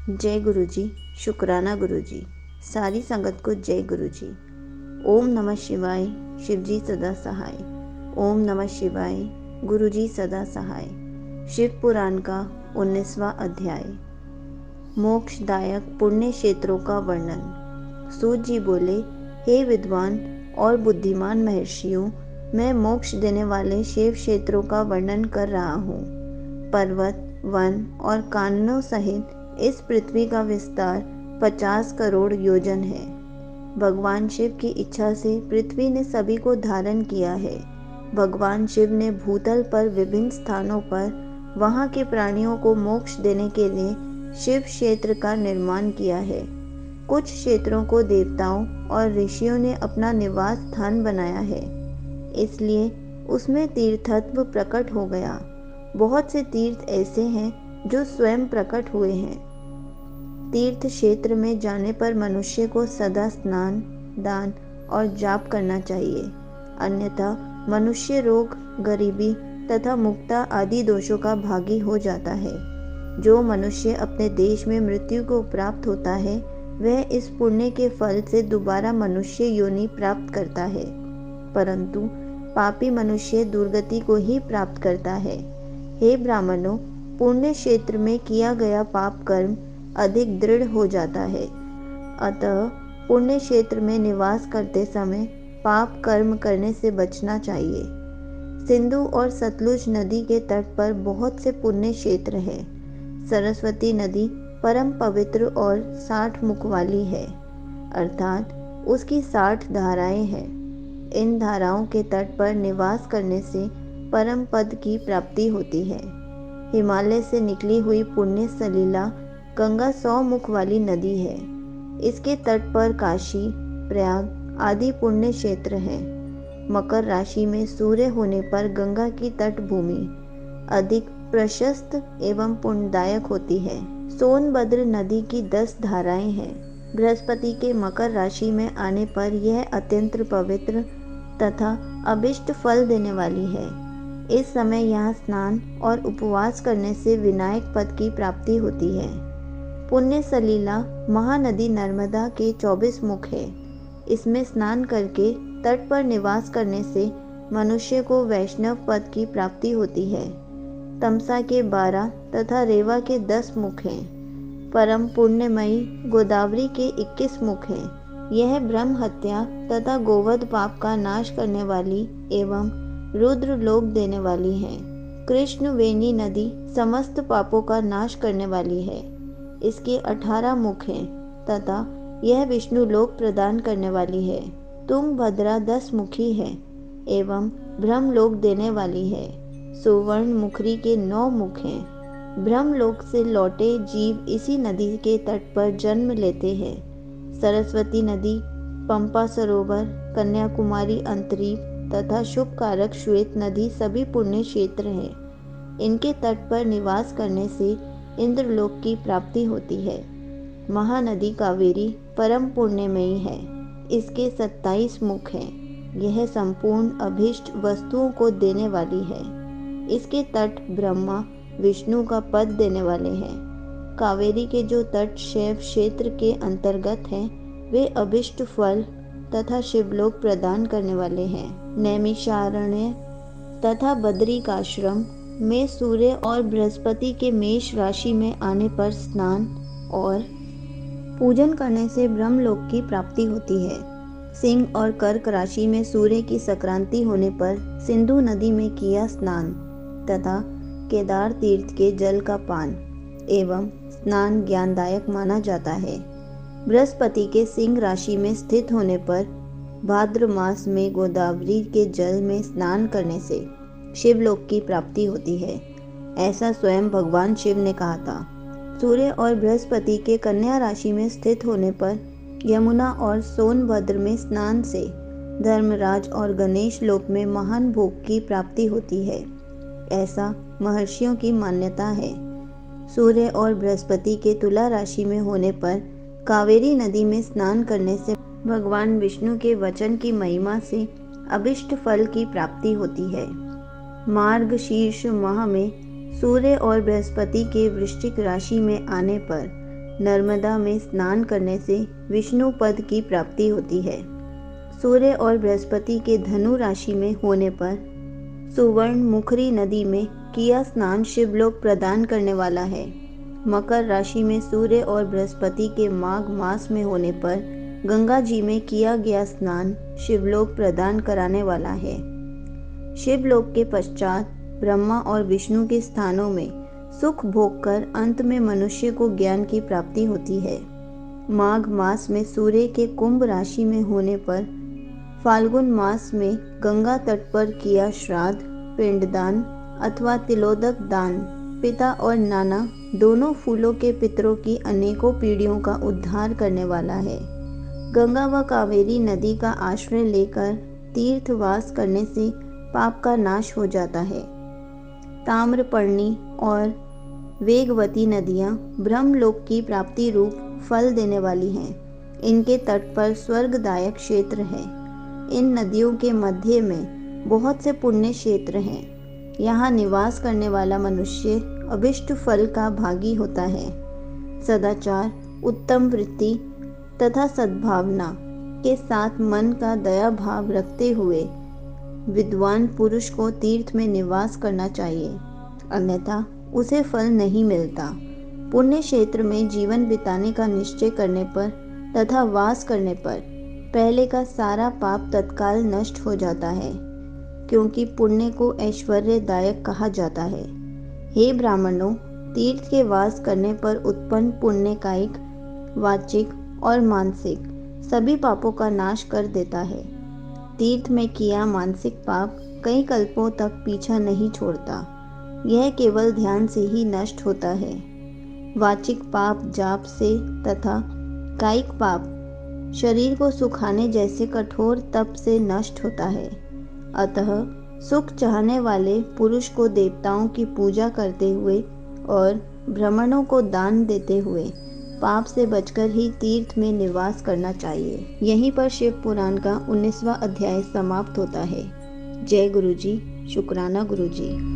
जय गुरु जी। शुक्राना गुरु जी। सारी संगत को जय गुरु जी। ओम नमः शिवाय। शिव जी सदा सहाय। ओम नमः शिवाय। गुरु जी सदा सहाय। शिव पुराण का 19वां अध्याय, मोक्षदायक पुण्य क्षेत्रों का वर्णन। सूत जी बोले, हे विद्वान और बुद्धिमान महर्षियों, मैं मोक्ष देने वाले शिव क्षेत्रों का वर्णन कर रहा हूँ। पर्वत, वन और काननों सहित इस पृथ्वी का विस्तार 50 करोड़ योजन है। भगवान शिव की इच्छा से पृथ्वी ने सभी को धारण किया है। भगवान शिव ने भूतल पर विभिन्न स्थानों पर वहाँ के प्राणियों को मोक्ष देने के लिए शिव क्षेत्र का निर्माण किया है। कुछ क्षेत्रों को देवताओं और ऋषियों ने अपना निवास स्थान बनाया है, इसलिए उसमें तीर्थत्व प्रकट हो गया। बहुत से तीर्थ ऐसे हैं जो स्वयं प्रकट हुए हैं। तीर्थ क्षेत्र में जाने पर मनुष्य को सदा स्नान, दान और जाप करना चाहिए, अन्यथा मनुष्य रोग, गरीबी तथा मुक्ता आदि दोषों का भागी हो जाता है। जो मनुष्य अपने देश में मृत्यु को प्राप्त होता है, वह इस पुण्य के फल से दोबारा मनुष्य योनि प्राप्त करता है, परंतु पापी मनुष्य दुर्गति को ही प्राप्त करता है। हे ब्राह्मणों, पुण्य क्षेत्र में किया गया पाप कर्म अधिक दृढ़ हो जाता है, अतः पुण्य क्षेत्र में निवास करते समय पाप कर्म करने से बचना चाहिए। सिंधु और सतलुज नदी के तट पर बहुत से पुण्य क्षेत्र हैं। सरस्वती नदी परम पवित्र और 60 मुख वाली है, अर्थात उसकी 60 धाराएं हैं। इन धाराओं के तट पर निवास करने से परम पद की प्राप्ति होती है। हिमालय से निकली हुई पुण्य सलीला गंगा 100 मुख वाली नदी है। इसके तट पर काशी, प्रयाग आदि पुण्य क्षेत्र हैं। मकर राशि में सूर्य होने पर गंगा की तट भूमि अधिक प्रशस्त एवं पुण्यदायक होती है। सोनभद्र नदी की 10 धाराएं हैं। बृहस्पति के मकर राशि में आने पर यह अत्यंत पवित्र तथा अभिष्ट फल देने वाली है। इस समय यहाँ स्नान और उपवास करने से विनायक पद की प्राप्ति होती है। पुण्य सलीला महानदी नर्मदा के 24 मुख है। इसमें स्नान करके तट पर निवास करने से मनुष्य को वैष्णव पद की प्राप्ति होती है। तमसा के 12 तथा रेवा के 10 मुख हैं। परम पुण्यमयी गोदावरी के 21 मुख हैं। यह ब्रह्म हत्या तथा गोवध पाप का नाश करने वाली एवं रुद्र लोक देने वाली है। कृष्ण वेणी नदी समस्त पापों का नाश करने वाली है। इसके 18 मुख हैं तथा यह विष्णु लोक प्रदान करने वाली है। तुंगभद्रा 10 मुखी है एवं ब्रह्मलोक देने वाली है। सुवर्ण मुखरी के 9 मुख हैं। ब्रह्मलोक से लौटे जीव इसी नदी के तट पर जन्म लेते हैं। सरस्वती नदी, पंपा सरोवर, कन्याकुमारी अंतरीप तथा शुभ कारक श्वेत नदी सभी पुण्य क्षेत्र हैं। इनके तट पर निवास करने से इंद्रलोक की प्राप्ति होती है। महानदी कावेरी परम पुण्यमयी है। इसके 27 मुख हैं। यह संपूर्ण अभीष्ट वस्तुओं को देने वाली है। इसके तट ब्रह्मा विष्णु का पद देने वाले हैं। कावेरी के जो तट शैव क्षेत्र के अंतर्गत हैं, वे अभिष्ट फल तथा शिवलोक प्रदान करने वाले हैं। नैमिषारण्य तथा बद्रिकाश्रम में सूर्य और बृहस्पति के मेष राशि में आने पर स्नान और पूजन करने से ब्रह्मलोक की प्राप्ति होती है। सिंह और कर्क राशि में सूर्य की संक्रांति होने पर सिंधु नदी में किया स्नान तथा केदार तीर्थ के जल का पान एवं स्नान ज्ञानदायक माना जाता है। बृहस्पति के सिंह राशि में स्थित होने पर भाद्र मास में गोदावरी के जल में स्नान करने से शिवलोक की प्राप्ति होती है, ऐसा स्वयं भगवान शिव ने कहा था। सूर्य और बृहस्पति के कन्या राशि में स्थित होने पर यमुना और सोनभद्र में स्नान से धर्मराज और गणेश लोक में महान भोग की प्राप्ति होती है, ऐसा महर्षियों की मान्यता है। सूर्य और बृहस्पति के तुला राशि में होने पर कावेरी नदी में स्नान करने से भगवान विष्णु के वचन की महिमा से अभिष्ट फल की प्राप्ति होती है। मार्गशीर्ष माह में सूर्य और बृहस्पति के वृश्चिक राशि में आने पर नर्मदा में स्नान करने से विष्णु पद की प्राप्ति होती है। सूर्य और बृहस्पति के धनु राशि में होने पर सुवर्ण मुखरी नदी में किया स्नान शिवलोक प्रदान करने वाला है। मकर राशि में सूर्य और बृहस्पति के माघ मास में होने पर गंगा जी में किया गया स्नान शिवलोक प्रदान कराने वाला है। शिवलोक के पश्चात ब्रह्मा और विष्णु के स्थानों में सुख भोग कर अंत में मनुष्य को ज्ञान की प्राप्ति होती है। माघ मास में सूर्य के कुंभ राशि में होने पर फाल्गुन मास में गंगा तट पर किया श्राद्ध, पिंडदान अथवा तिलोदक दान पिता और नाना दोनों फूलों के पितरों की अनेकों पीढ़ियों का उद्धार करने वाला है। गंगा व कावेरी नदी का आश्रय लेकर तीर्थवास करने से पाप का नाश हो जाता है। ताम्रपर्णी और वेगवती नदियाँ ब्रह्मलोक की प्राप्ति रूप फल देने वाली हैं। इनके तट पर स्वर्गदायक क्षेत्र है। इन नदियों के मध्य में बहुत से पुण्य क्षेत्र हैं। यहाँ निवास करने वाला मनुष्य अभिष्ट फल का भागी होता है। सदाचार, उत्तम वृत्ति तथा सद्भावना के साथ मन का दया भाव रखते हुए विद्वान पुरुष को तीर्थ में निवास करना चाहिए, अन्यथा उसे फल नहीं मिलता। पुण्य क्षेत्र में जीवन बिताने का निश्चय करने पर तथा वास करने पर पहले का सारा पाप तत्काल नष्ट हो जाता है, क्योंकि पुण्य को ऐश्वर्यदायक कहा जाता है। हे ब्राह्मणों, तीर्थ के वास करने पर उत्पन्न पुण्य कायिक, वाचिक और मानसिक सभी पापों का नाश कर देता है। तीर्थ में किया मानसिक पाप कई कल्पों तक पीछा नहीं छोड़ता। यह केवल ध्यान से ही नष्ट होता है। वाचिक पाप जाप से तथा कायिक पाप शरीर को सुखाने जैसे कठोर तप से नष्ट होता है। अतः सुख चाहने वाले पुरुष को देवताओं की पूजा करते हुए और ब्राह्मणों को दान देते हुए पाप से बचकर ही तीर्थ में निवास करना चाहिए। यहीं पर शिव पुराण का 19वां अध्याय समाप्त होता है। जय गुरु जी, शुक्राना गुरु जी।